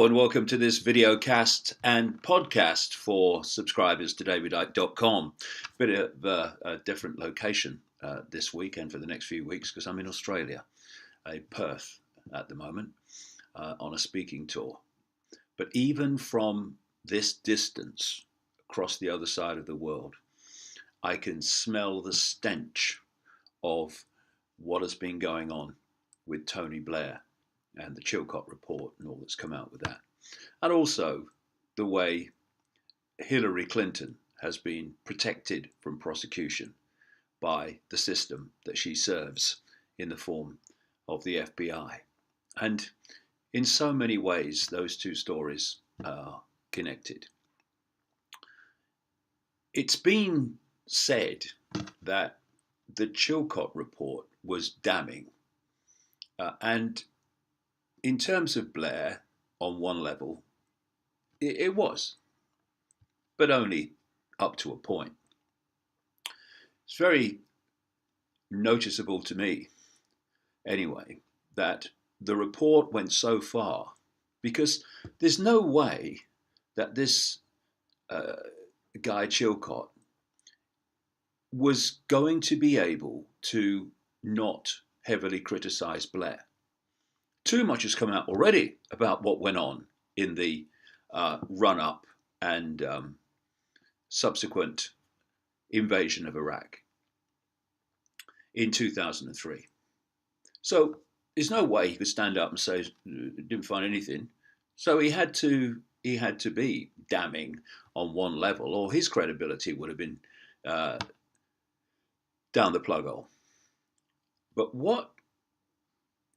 and welcome to this videocast and podcast for subscribers to davidicke.com. Bit of a different location this week and for the next few weeks because I'm in Australia, Perth at the moment, on a speaking tour. But even from this distance, across the other side of the world, I can smell the stench of what has been going on with Tony Blair and the Chilcot report and all that's come out with that. And also the way Hillary Clinton has been protected from prosecution by the system that she serves in the form of the FBI. And in so many ways, those two stories are connected. It's been said that the Chilcot report was damning. And in terms of Blair, on one level, it was, but only up to a point. It's very noticeable to me, anyway, that the report went so far, because there's no way that this guy Chilcot was going to be able to not heavily criticize Blair. Too much has come out already about what went on in the run-up and subsequent invasion of Iraq in 2003. So there's no way he could stand up and say didn't find anything. So he had to be damning on one level, or his credibility would have been down the plug hole. But what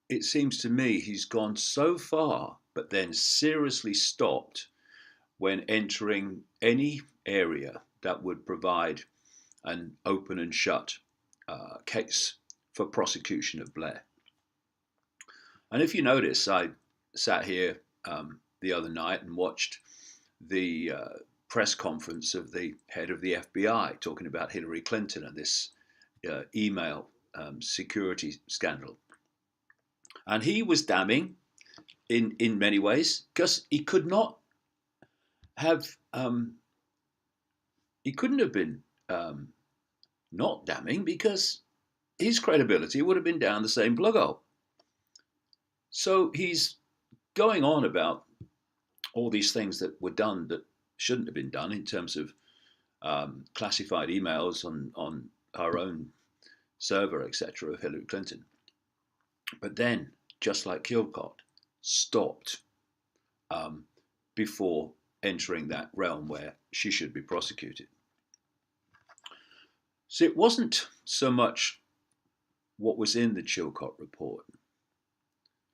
it seems to me, he's gone so far, but then seriously stopped when entering any area that would provide an open and shut case for prosecution of Blair. And if you notice, I sat here the other night and watched the press conference of the head of the FBI talking about Hillary Clinton and this email security scandal. And he was damning in many ways because he could not have, he couldn't have been not damning because his credibility would have been down the same plug hole. So he's going on about all these things that were done that shouldn't have been done in terms of classified emails on our own server, etc., of Hillary Clinton. But then, just like Chilcot, stopped before entering that realm where she should be prosecuted. So it wasn't so much what was in the Chilcot report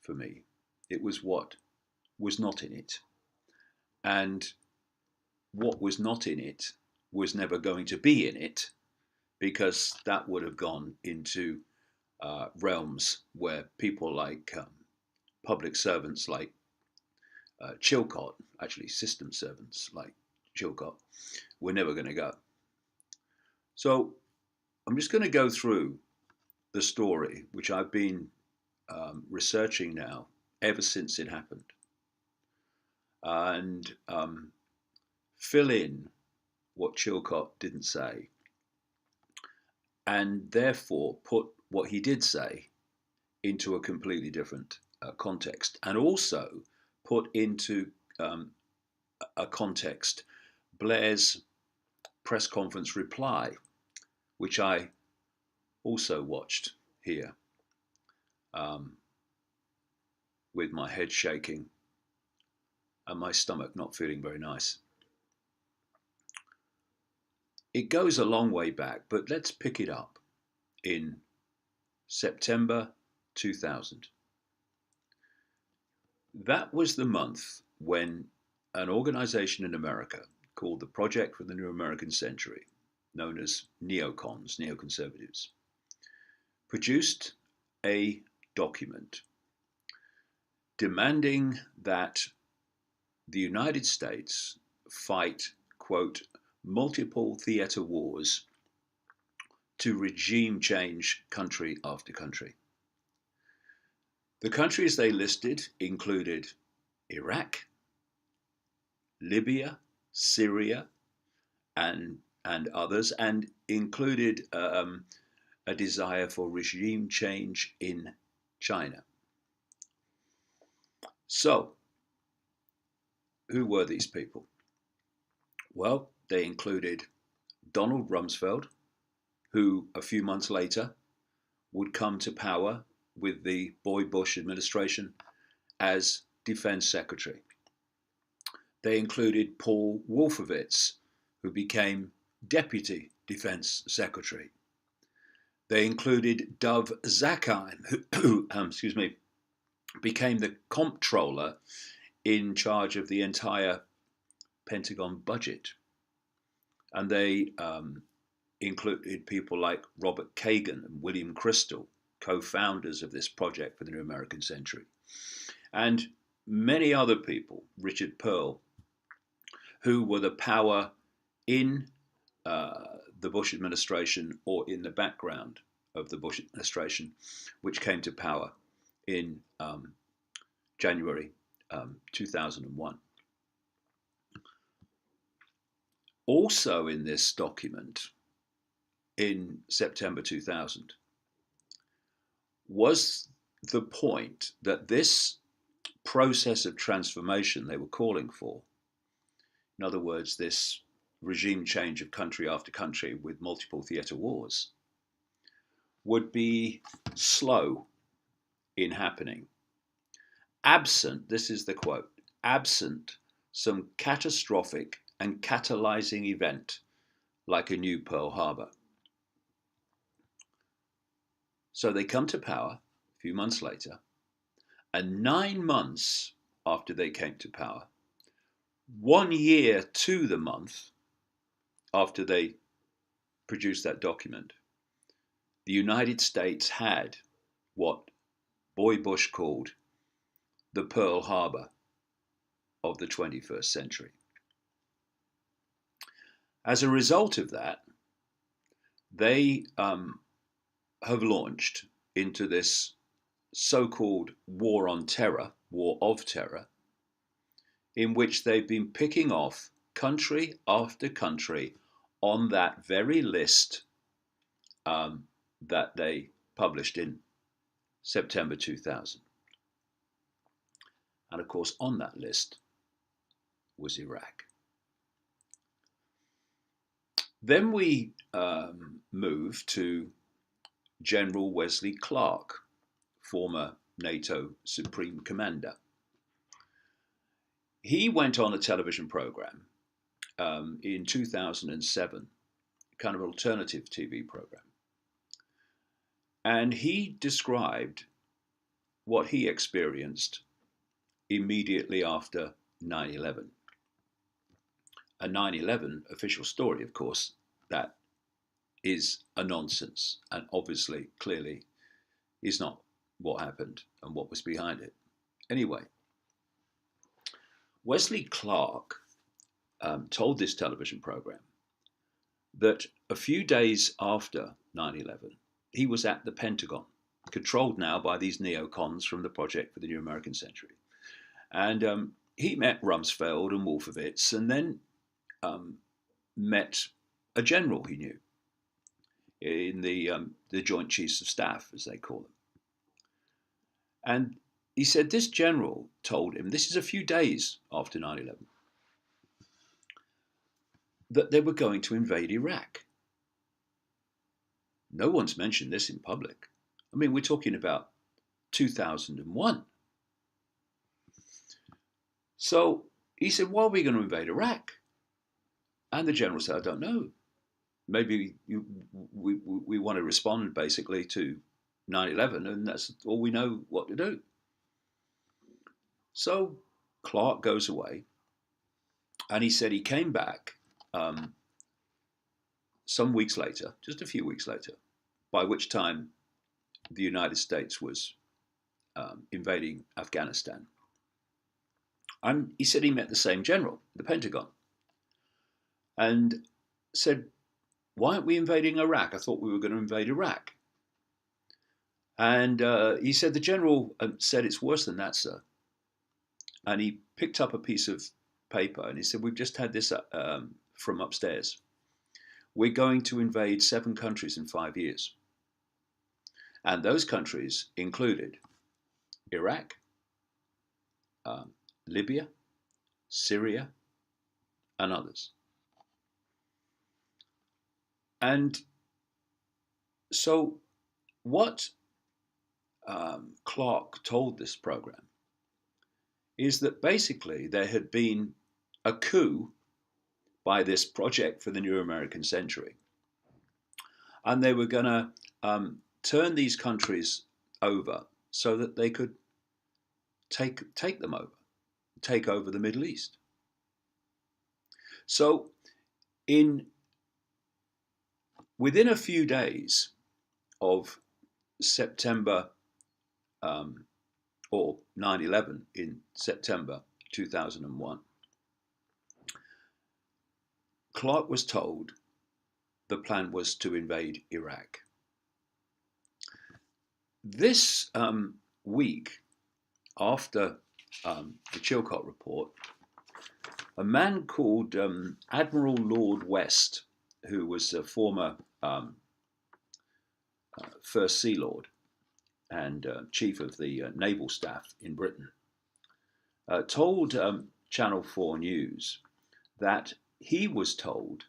for me. It was what was not in it. And what was not in it was never going to be in it, because that would have gone into realms where people like public servants like Chilcot, actually system servants like Chilcot, were never going to go. So I'm just going to go through the story, which I've been researching now ever since it happened, and fill in what Chilcot didn't say, and therefore put what he did say into a completely different context, and also put into a context Blair's press conference reply, which I also watched here with my head shaking and my stomach not feeling very nice. It goes a long way back, but let's pick it up in September 2000. That was the month when an organization in America called the Project for the New American Century, known as neocons, neoconservatives, produced a document demanding that the United States fight, quote, multiple theater wars to regime change country after country. The countries they listed included Iraq, Libya, Syria, and others, and included a desire for regime change in China. So, who were these people? Well, they included Donald Rumsfeld, who a few months later would come to power with the Bush administration as Defense Secretary. They included Paul Wolfowitz, who became Deputy Defense Secretary. They included Dov Zakheim, who became the comptroller in charge of the entire Pentagon budget. And they included people like Robert Kagan and William Crystal, co-founders of this project for the New American Century. And many other people, Richard Pearl, who were the power in the Bush administration or in the background of the Bush administration, which came to power in January 2001. Also in this document, in September 2000, was the point that this process of transformation they were calling for, in other words, this regime change of country after country with multiple theatre wars, would be slow in happening, absent, this is the quote, absent some catastrophic and catalyzing event like a new Pearl Harbor. So they come to power a few months later, and 9 months after they came to power, 1 year to the month after they produced that document, the United States had what Bush called the Pearl Harbor of the 21st century. As a result of that, they have launched into this so-called war on terror, war of terror, in which they've been picking off country after country on that very list that they published in September 2000. And of course, on that list was Iraq. Then we move to General Wesley Clark, former NATO Supreme Commander. He went on a television program in 2007, kind of alternative TV program. And he described what he experienced immediately after 9/11. A 9/11 official story, of course, that is a nonsense and obviously, clearly, is not what happened and what was behind it. Anyway, Wesley Clark told this television program that a few days after 9/11, he was at the Pentagon, controlled now by these neocons from the Project for the New American Century. And he met Rumsfeld and Wolfowitz, and then met a general he knew in the Joint Chiefs of Staff, as they call them. And he said this general told him, this is a few days after 9/11, that they were going to invade Iraq. No one's mentioned this in public. I mean, we're talking about 2001. So he said, why are we going to invade Iraq? And the general said, I don't know. Maybe we want to respond basically to 9/11, and that's all we know what to do. So Clark goes away, and he said he came back some weeks later, just a few weeks later, by which time the United States was invading Afghanistan. And he said he met the same general, the Pentagon, and said, why aren't we invading Iraq? I thought we were going to invade Iraq. And he said, the general said, it's worse than that, sir. And he picked up a piece of paper, and he said, "We've just had this from upstairs. We're going to invade 7 countries in 5 years." And those countries included Iraq, Libya, Syria, and others. And so what Clark told this program is that basically there had been a coup by this Project for the New American Century. And they were going to turn these countries over so that they could take them over, take over the Middle East. So within a few days of September or 9/11 in September 2001, Clark was told the plan was to invade Iraq. This week, after the Chilcot report, a man called Admiral Lord West, who was a former First Sea Lord and chief of the naval staff in Britain, told Channel 4 News that he was told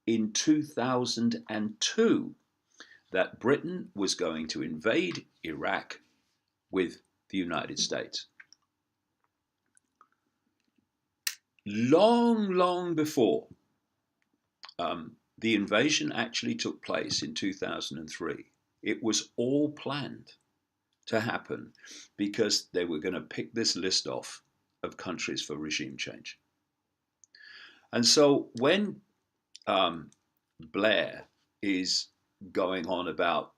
in 2002 that Britain was going to invade Iraq with the United States. Long before the invasion actually took place in 2003, it was all planned to happen because they were going to pick this list off of countries for regime change. And so when Blair is going on about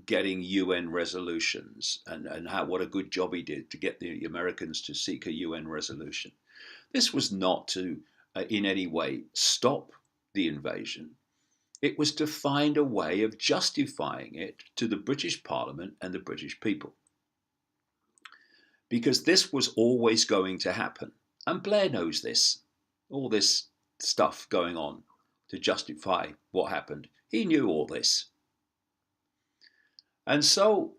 getting UN resolutions and what a good job he did to get the Americans to seek a UN resolution, this was not to in any way stop the invasion. It was to find a way of justifying it to the British Parliament and the British people. Because this was always going to happen. And Blair knows this. All this stuff going on to justify what happened. He knew all this. And so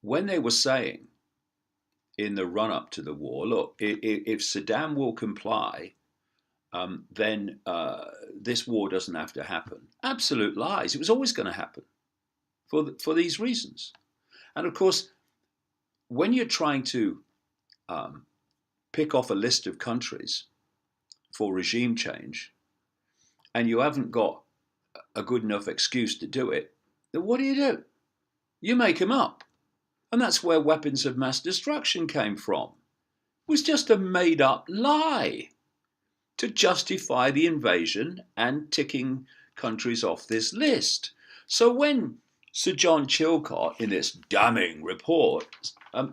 when they were saying in the run-up to the war, look, if Saddam will comply, then this war doesn't have to happen. Absolute lies. It was always going to happen for these reasons. And of course, when you're trying to pick off a list of countries for regime change, and you haven't got a good enough excuse to do it, then what do? You make them up. And that's where weapons of mass destruction came from. It was just a made-up lie to justify the invasion and ticking countries off this list. So when Sir John Chilcot, in this damning report,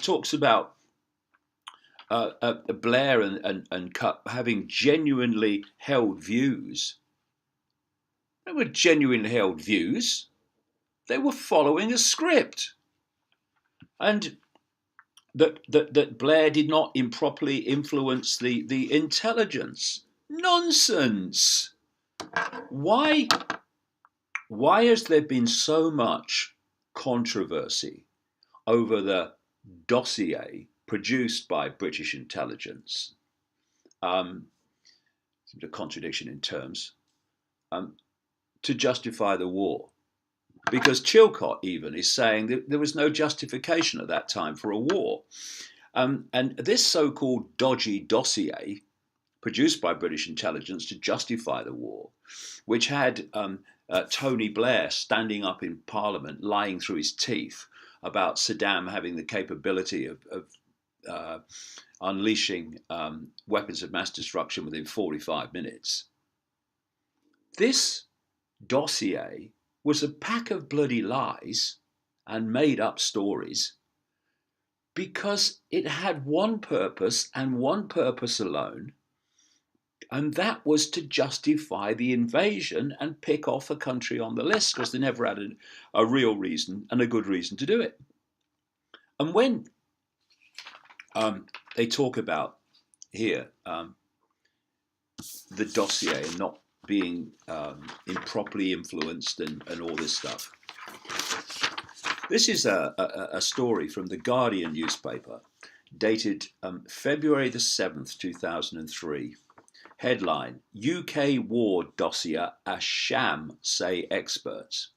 talks about Blair and Cupp having genuinely held views, they were genuinely held views. They were following a script. And that Blair did not improperly influence the intelligence. Nonsense! Why has there been so much controversy over the dossier produced by British intelligence? A contradiction in terms, to justify the war. Because Chilcot even is saying that there was no justification at that time for a war. And this so-called dodgy dossier produced by British intelligence to justify the war, which had Tony Blair standing up in Parliament, lying through his teeth about Saddam having the capability of unleashing weapons of mass destruction within 45 minutes. This dossier was a pack of bloody lies and made up stories because it had one purpose and one purpose alone, and that was to justify the invasion and pick off a country on the list because they never had a real reason and a good reason to do it. And when They talk about here the dossier and not being improperly influenced and all this stuff. This is a story from the Guardian newspaper, dated February the 7th, 2003. Headline: UK war dossier a sham, say experts.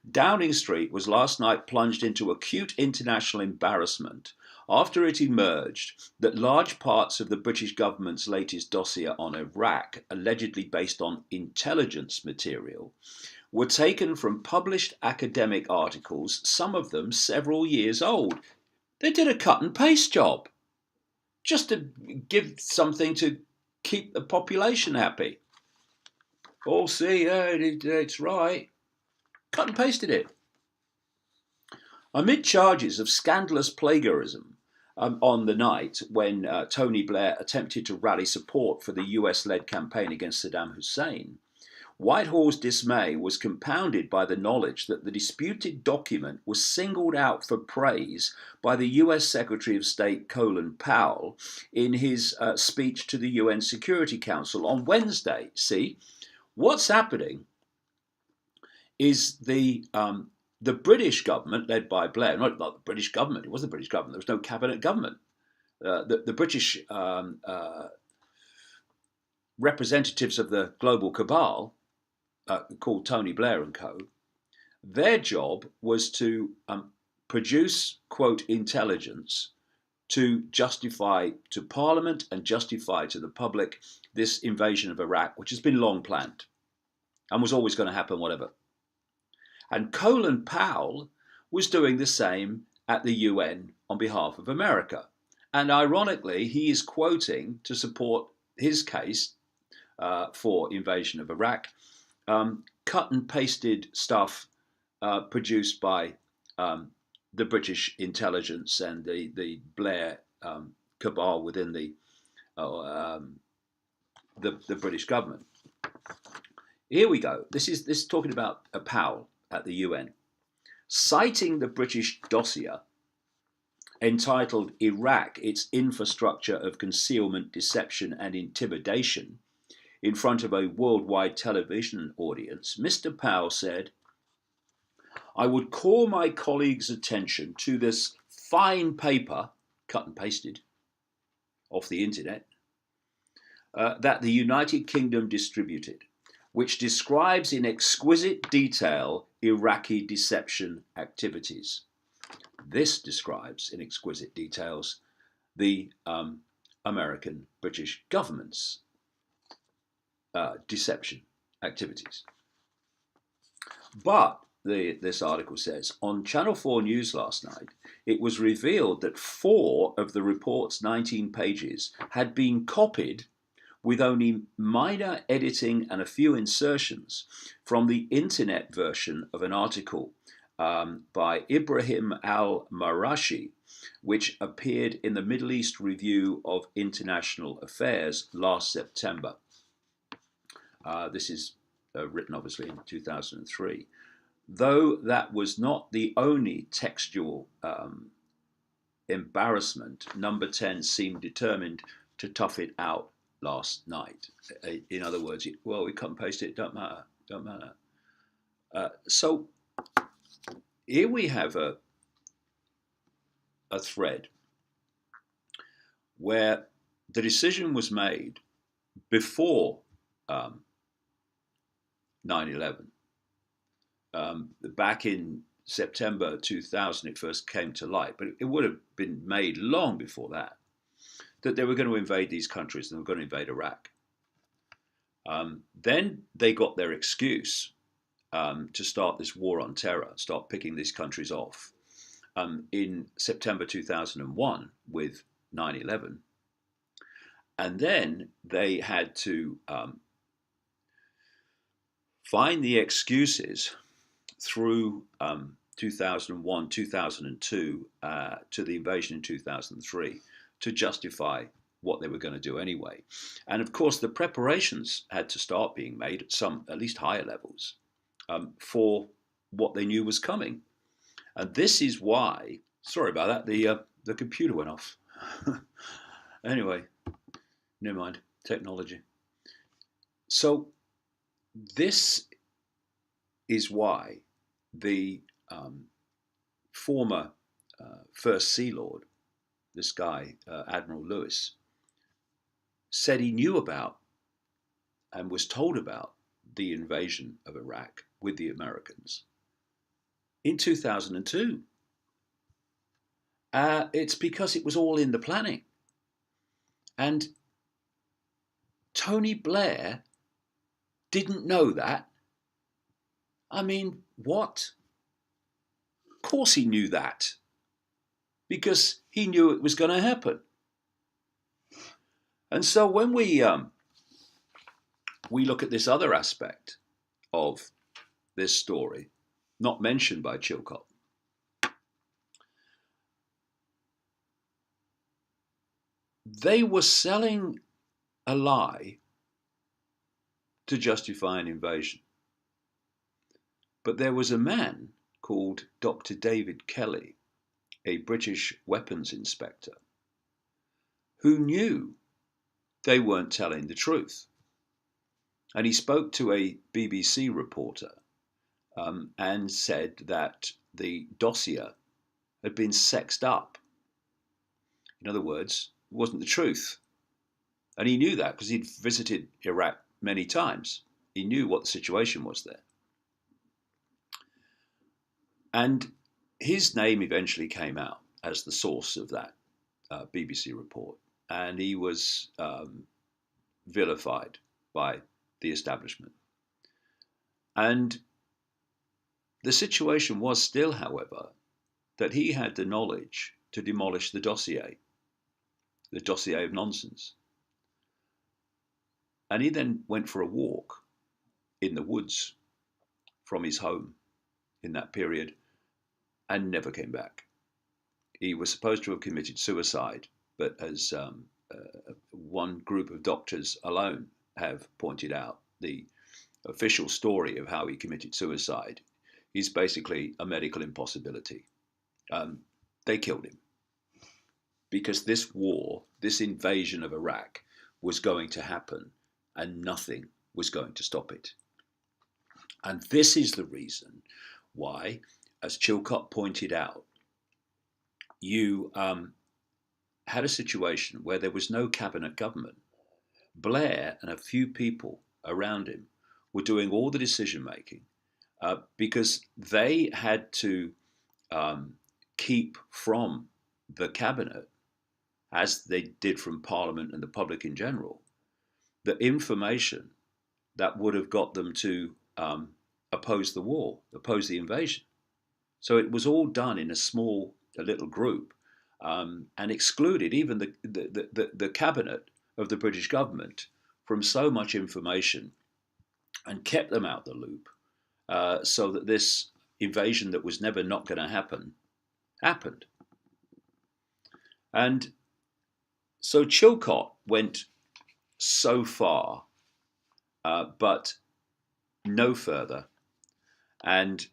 Downing Street was last night plunged into acute international embarrassment after it emerged that large parts of the British government's latest dossier on Iraq, allegedly based on intelligence material, were taken from published academic articles, some of them several years old. They did a cut and paste job just to give something to keep the population happy. Oh, see, it's right. Cut and pasted it. Amid charges of scandalous plagiarism on the night when Tony Blair attempted to rally support for the US-led campaign against Saddam Hussein, Whitehall's dismay was compounded by the knowledge that the disputed document was singled out for praise by the US Secretary of State Colin Powell in his speech to the UN Security Council on Wednesday. See, what's happening is the British government, led by Blair, not the British government, it wasn't the British government, there was no cabinet government. The British representatives of the global cabal, called Tony Blair and co., their job was to produce, quote, intelligence to justify to Parliament and justify to the public this invasion of Iraq, which has been long planned and was always going to happen, whatever. And Colin Powell was doing the same at the UN on behalf of America. And ironically, he is quoting to support his case for invasion of Iraq, cut and pasted stuff produced by the British intelligence and the Blair cabal within the British government. Here we go. This is talking about a Powell at the UN, citing the British dossier entitled "Iraq: Its Infrastructure of Concealment, Deception and Intimidation" in front of a worldwide television audience. Mr. Powell said, "I would call my colleagues' attention to this fine paper, cut and pasted off the internet, that the United Kingdom distributed, which describes in exquisite detail Iraqi deception activities." This describes in exquisite details the American British government's deception activities. But this article says, on Channel 4 News last night, it was revealed that 4 of the report's 19 pages had been copied with only minor editing and a few insertions from the internet version of an article by Ibrahim al-Marashi, which appeared in the Middle East Review of International Affairs last September. This is written, obviously, in 2003. Though that was not the only textual embarrassment, Number 10 seemed determined to tough it out last night. In other words, we cut and paste it, don't matter. So here we have a thread where the decision was made before 9/11. Back in September 2000, it first came to light, but it would have been made long before that they were going to invade these countries and they were going to invade Iraq. Then they got their excuse to start this war on terror, start picking these countries off in September 2001 with 9/11. And then they had to find the excuses through 2001, 2002, to the invasion in 2003 to justify what they were going to do anyway. And of course, the preparations had to start being made at least higher levels for what they knew was coming. And this is why, sorry about that, the computer went off. Anyway, never mind. Technology. So this is why the former First Sea Lord, this guy, Admiral Lewis, said he knew about and was told about the invasion of Iraq with the Americans in 2002. It's because it was all in the planning. And Tony Blair didn't know that. I mean, what? Of course he knew that. Because he knew it was going to happen. And so when we look at this other aspect of this story, not mentioned by Chilcot, they were selling a lie to justify an invasion. But there was a man called Dr. David Kelly, a British weapons inspector, who knew they weren't telling the truth. And he spoke to a BBC reporter and said that the dossier had been sexed up. In other words, it wasn't the truth. And he knew that because he'd visited Iraq many times. He knew what the situation was there. And his name eventually came out as the source of that BBC report. And he was vilified by the establishment. And the situation was still, however, that he had the knowledge to demolish the dossier of nonsense. And he then went for a walk in the woods from his home in that period and never came back. He was supposed to have committed suicide, but as one group of doctors alone have pointed out, the official story of how he committed suicide is basically a medical impossibility. They killed him because this war, this invasion of Iraq, was going to happen and nothing was going to stop it. And this is the reason why, as Chilcot pointed out, you had a situation where there was no cabinet government. Blair and a few people around him were doing all the decision making because they had to keep from the cabinet, as they did from Parliament and the public in general, the information that would have got them to oppose the war, oppose the invasion. So it was all done in a little group, and excluded even the cabinet of the British government from so much information, and kept them out the loop, so that this invasion that was never not going to happen happened. And so Chilcot went so far, but no further. And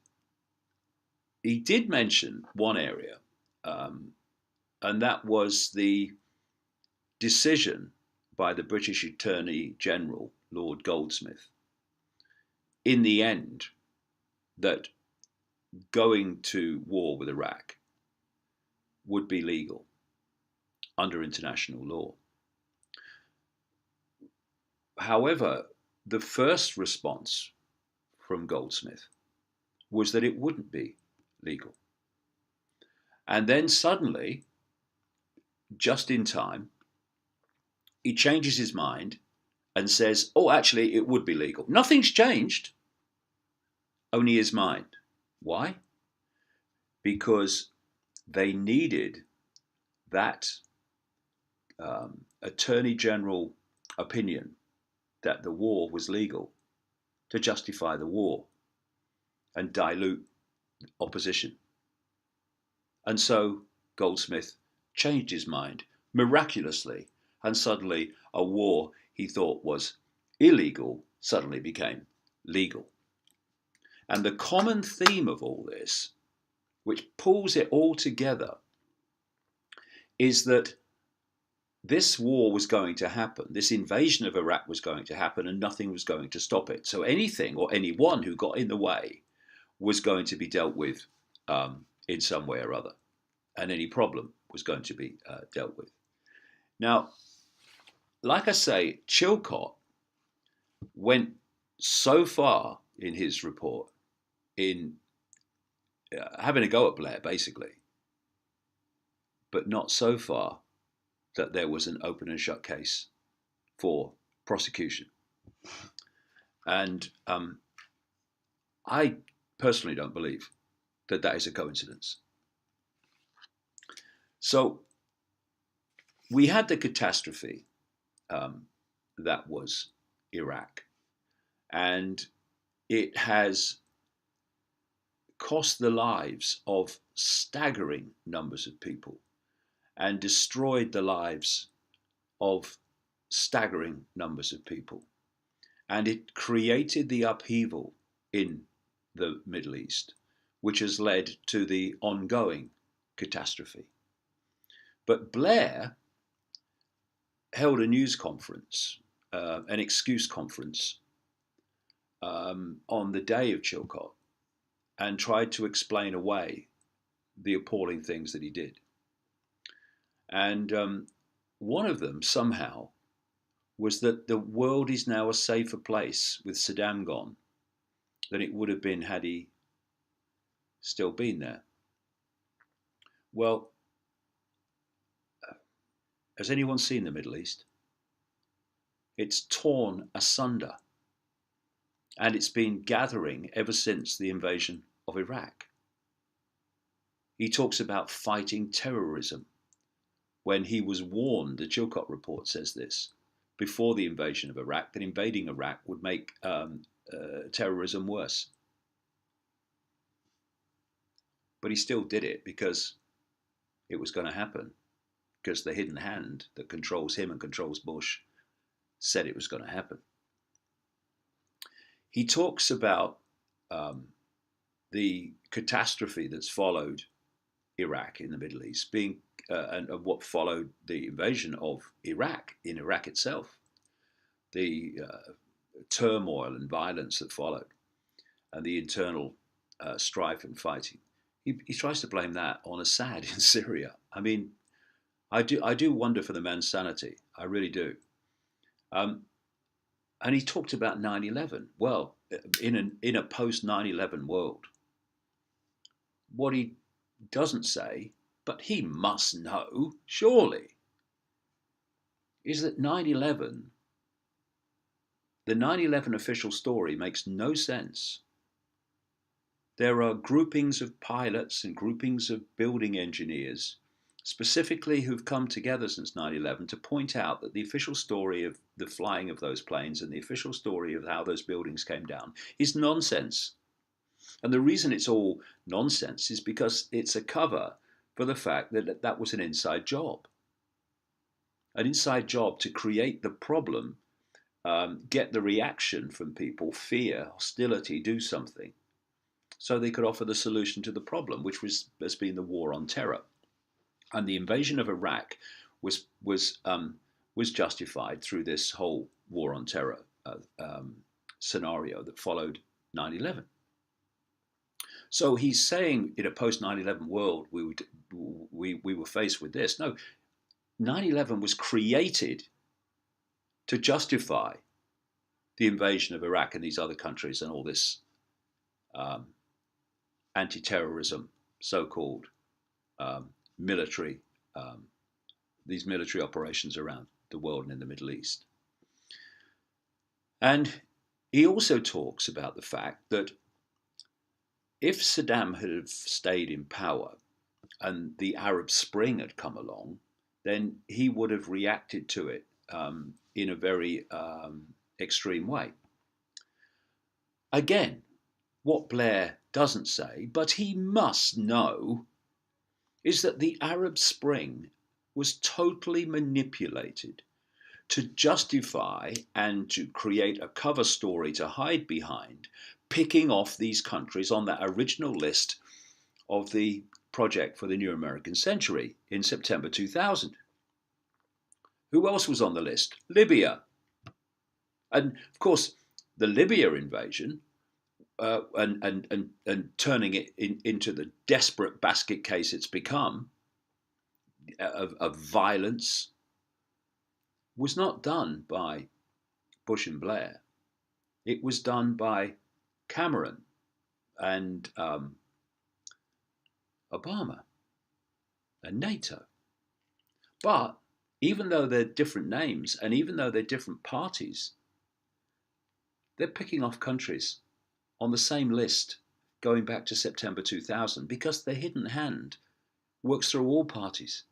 he did mention one area, and that was the decision by the British Attorney General, Lord Goldsmith, in the end, that going to war with Iraq would be legal under international law. However, the first response from Goldsmith was that it wouldn't be legal. And then suddenly, just in time, he changes his mind and says, oh, actually, it would be legal. Nothing's changed, only his mind. Why? Because they needed that Attorney General opinion that the war was legal to justify the war and dilute opposition. And so Goldsmith changed his mind miraculously, and suddenly a war he thought was illegal suddenly became legal. And the common theme of all this, which pulls it all together, is that this war was going to happen. This invasion of Iraq was going to happen, and nothing was going to stop it. So anything or anyone who got in the way was going to be dealt with in some way or other, and any problem was going to be dealt with. Now, like I say, Chilcot went so far in his report in having a go at Blair, basically, but not so far that there was an open and shut case for prosecution. And I personally don't believe that that is a coincidence. So we had the catastrophe that was Iraq, and it has cost the lives of staggering numbers of people and destroyed the lives of staggering numbers of people. And it created the upheaval in the Middle East, which has led to the ongoing catastrophe. But Blair held a news conference, an excuse conference, on the day of Chilcot, and tried to explain away the appalling things that he did. And one of them, somehow, was that the world is now a safer place with Saddam gone than it would have been had he still been there. Well, has anyone seen the Middle East? It's torn asunder, and it's been gathering ever since the invasion of Iraq. He talks about fighting terrorism when he was warned, the Chilcot report says this, before the invasion of Iraq, that invading Iraq would make terrorism worse. But he still did it because it was going to happen, because the hidden hand that controls him and controls Bush said it was going to happen. He talks about the catastrophe that's followed Iraq in the Middle East, being and what followed the invasion of Iraq in Iraq itself, the turmoil and violence that followed, and the internal strife and fighting. He tries to blame that on Assad in Syria. I mean, I do wonder for the man's sanity. I really do. And he talked about 9/11. Well, in a post 9/11 world, what he doesn't say, but he must know, surely, is that 9/11, the 9/11 official story makes no sense. There are groupings of pilots and groupings of building engineers, specifically who've come together since 9/11 to point out that the official story of the flying of those planes and the official story of how those buildings came down is nonsense. And the reason it's all nonsense is because it's a cover for the fact that that was an inside job. An inside job to create the problem, get the reaction from people, fear, hostility, do something, so they could offer the solution to the problem, which has been the war on terror. And the invasion of Iraq was justified through this whole war on terror scenario that followed 9/11. So he's saying in a post 9/11 world we were faced with this. No, 9/11 was created to justify the invasion of Iraq and these other countries and all this anti-terrorism, so-called military, these military operations around the world and in the Middle East. And he also talks about the fact that if Saddam had have stayed in power and the Arab Spring had come along, then he would have reacted to it in a very extreme way. Again, what Blair doesn't say, but he must know, is that the Arab Spring was totally manipulated to justify and to create a cover story to hide behind, picking off these countries on that original list of the Project for the New American Century in September 2000. Who else was on the list? Libya. And of course, the Libya invasion and turning it into the desperate basket case it's become of violence was not done by Bush and Blair. It was done by Cameron and Obama and NATO. But even though they're different names and even though they're different parties, they're picking off countries on the same list going back to September 2000 because the hidden hand works through all parties.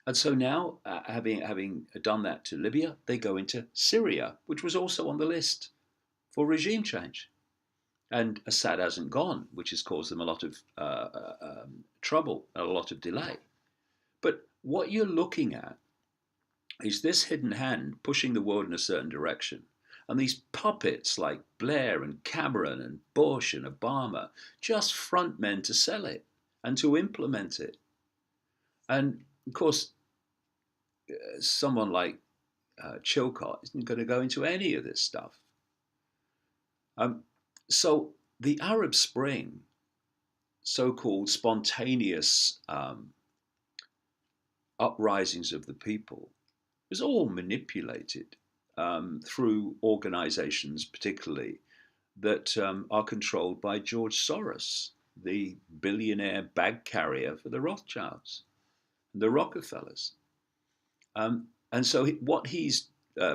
And so now, having done that to Libya, they go into Syria, which was also on the list for regime change. And Assad hasn't gone, which has caused them a lot of trouble and a lot of delay. But what you're looking at is this hidden hand pushing the world in a certain direction. And these puppets like Blair and Cameron and Bush and Obama, just front men to sell it and to implement it. And of course, someone like Chilcot isn't going to go into any of this stuff. So the Arab Spring, so-called spontaneous uprisings of the people, was all manipulated through organizations, particularly that are controlled by George Soros, the billionaire bag carrier for the Rothschilds, the Rockefellers. And so what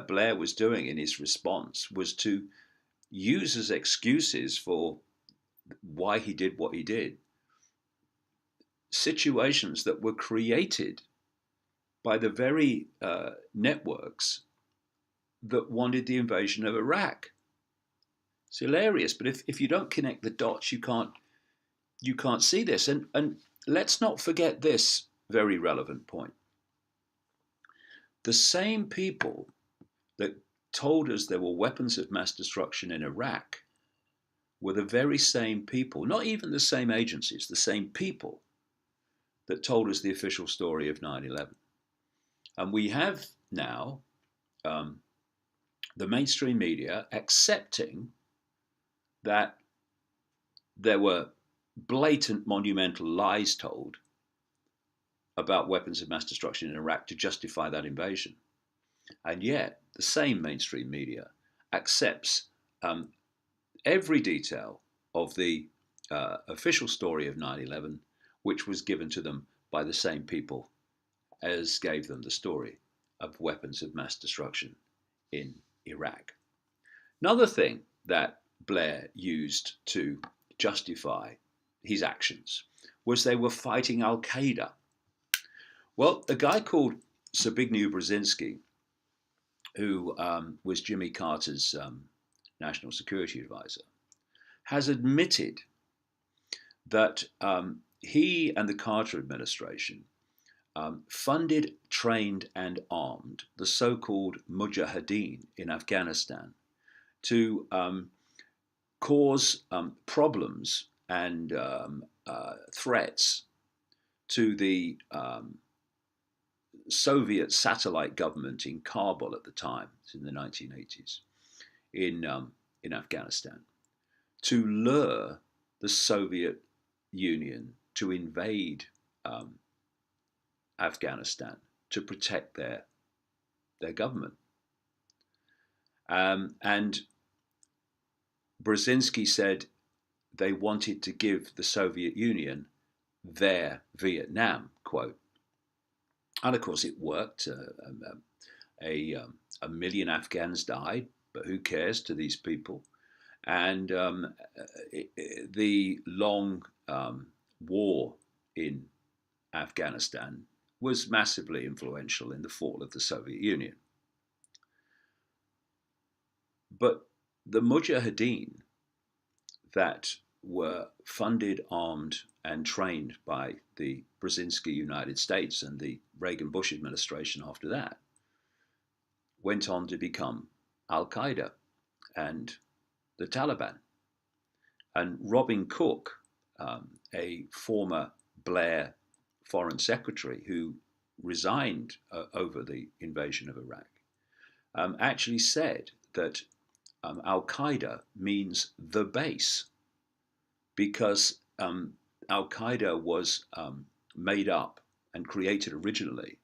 Blair was doing in his response was to use as excuses for why he did what he did situations that were created by the very networks that wanted the invasion of Iraq. It's hilarious, but if you don't connect the dots, you can't see this. And let's not forget this very relevant point. The same people that told us there were weapons of mass destruction in Iraq were the very same people, not even the same agencies, the same people that told us the official story of 9/11. And we have now the mainstream media accepting that there were blatant, monumental lies told about weapons of mass destruction in Iraq to justify that invasion. And yet, the same mainstream media accepts every detail of the official story of 9/11, which was given to them by the same people as gave them the story of weapons of mass destruction in Iraq. Another thing that Blair used to justify his actions was they were fighting Al-Qaeda. Well, a guy called Zbigniew Brzezinski, who was Jimmy Carter's national security advisor, has admitted that he and the Carter administration funded, trained, and armed the so-called Mujahideen in Afghanistan to cause problems and threats to the Soviet satellite government in Kabul at the time, it's in the 1980s, in Afghanistan, to lure the Soviet Union to invade Afghanistan to protect their government. And Brzezinski said they wanted to give the Soviet Union their Vietnam, quote. And of course it worked. A million Afghans died, but who cares to these people? And the long war in Afghanistan was massively influential in the fall of the Soviet Union. But the Mujahideen that were funded, armed, and trained by the Brzezinski United States and the Reagan-Bush administration after that went on to become Al-Qaeda and the Taliban. And Robin Cook, a former Blair foreign secretary who resigned over the invasion of Iraq, actually said that Al Qaeda means the base, because Al Qaeda was made up and created originally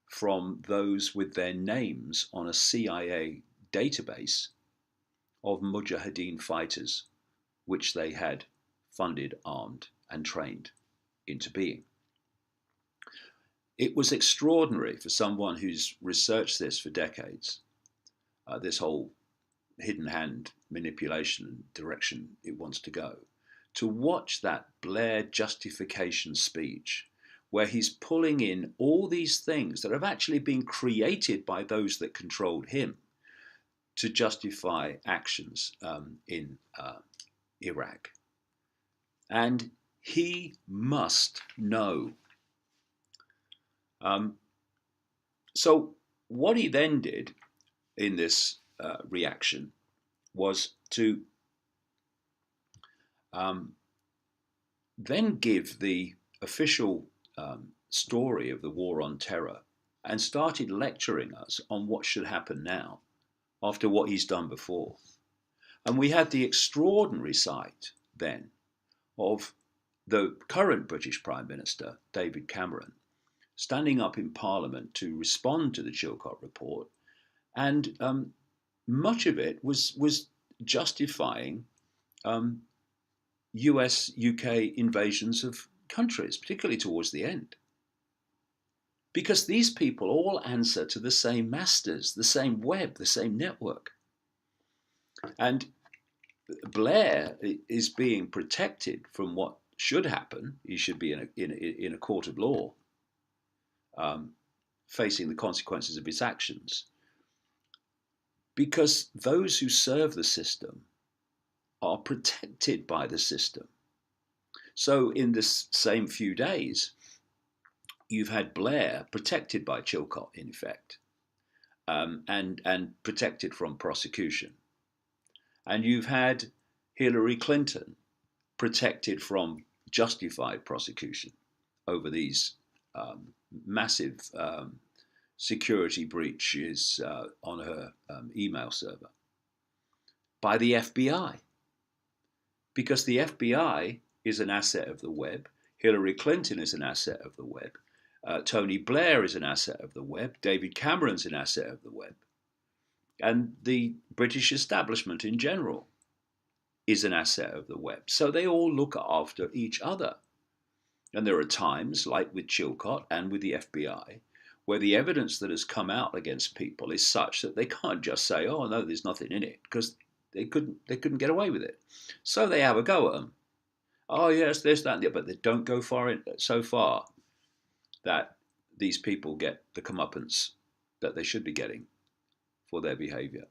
from those with their names on a CIA database of Mujahideen fighters, which they had funded, armed, and trained into being. It was extraordinary for someone who's researched this for decades, this whole hidden hand manipulation and direction it wants to go, to watch that Blair justification speech where he's pulling in all these things that have actually been created by those that controlled him to justify actions in Iraq. And he must know. So what he then did in this reaction was to then give the official story of the war on terror and started lecturing us on what should happen now after what he's done before. And we had the extraordinary sight then of the current British Prime Minister, David Cameron, standing up in Parliament to respond to the Chilcot report, and much of it was justifying US-UK invasions of countries, particularly towards the end. Because these people all answer to the same masters, the same web, the same network. And Blair is being protected from what should happen. He should be in a court of law, facing the consequences of his actions. Because those who serve the system are protected by the system. So in this same few days, you've had Blair protected by Chilcot, in effect, and protected from prosecution. And you've had Hillary Clinton protected from justified prosecution over these massive security breaches on her email server by the FBI. Because the FBI is an asset of the web, Hillary Clinton is an asset of the web, Tony Blair is an asset of the web, David Cameron's an asset of the web, and the British establishment in general is an asset of the web. So they all look after each other. And there are times, like with Chilcot and with the FBI, where the evidence that has come out against people is such that they can't just say, oh, no, there's nothing in it, because they couldn't get away with it. So they have a go at them. Oh, yes, there's that, but they don't go so far that these people get the comeuppance that they should be getting for their behaviour.